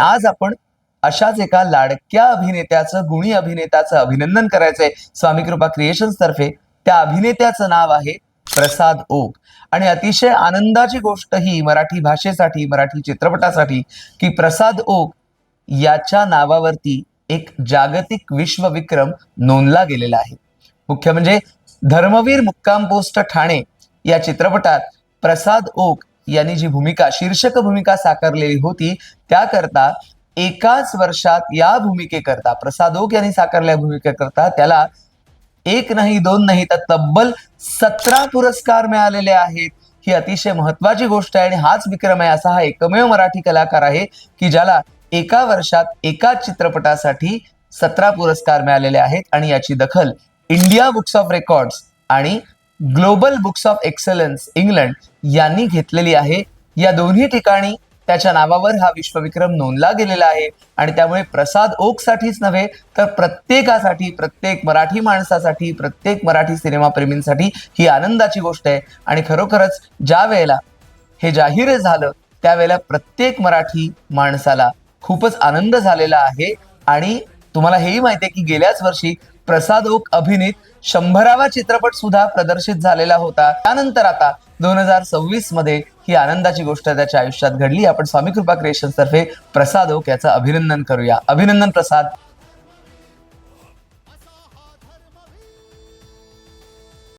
आज आपण अशाच एका लाडक्या अभिनेत्याचं, गुणी अभिनेत्याचं अभिनंदन करायचंय स्वामी कृपा क्रिएशन्स तर्फे. त्या अभिनेत्याचं नाव आहे प्रसाद ओक. आणि अतिशय आनंदाची गोष्ट ही मराठी भाषेसाठी, मराठी चित्रपटासाठी, की प्रसाद ओक याच्या नावावरती एक जागतिक विश्वविक्रम नोंदला गेलेला आहे. मुख्य म्हणजे धर्मवीर मुक्काम पोस्ट ठाणे या चित्रपटात प्रसाद ओक यांनी जी भूमिका, शीर्षक भूमिका साकारलेली होती, त्याकरता एकाच वर्षात या भूमिकेकरता प्रसाद ओक यांनी साकारलेल्या भूमिकेकरता त्याला एक नाही, दोन नाही, तर तब्बल 17 पुरस्कार मिळालेले आहेत. ही अतिशय महत्वाची गोष्ट आहे आणि हाच विक्रम आहे. असा हा एकमेव मराठी कलाकार आहे की ज्याला एका वर्षात एकाच चित्रपटासाठी 17 पुरस्कार मिळालेले आहेत. आणि याची दखल इंडिया बुक्स ऑफ रेकॉर्ड्स आणि global books of excellence England यांनी घेतलेली आहे. या दोन्ही ठिकाणी त्याच्या नावावर हा विश्वविक्रम नोंदला गेलेला आहे. आणि त्यामुळे प्रसाद ओक साठीच नव्हे तर प्रत्येकासाठी, प्रत्येक मराठी माणसासाठी, प्रत्येक मराठी सिनेमा प्रेमींसाठी ही आनंदाची गोष्ट आहे. आणि खरोखरच ज्या वेळेला हे जाहीर झालं त्यावेळेला प्रत्येक मराठी माणसाला खूपच आनंद झालेला आहे. आणि तुम्हाला हेही माहिती आहे की गेल्याच वर्षी प्रसाद ओक अभिनीत 100वा चित्रपट सुद्धा प्रदर्शित झालेला होता. त्यानंतर आता 2026 मध्ये ही आनंदाची गोष्ट त्याच्या आयुष्यात घडली. आपण स्वामी कृपा क्रिएशन्स तर्फे प्रसाद ओक याचं अभिनंदन करूया. अभिनंदन प्रसाद.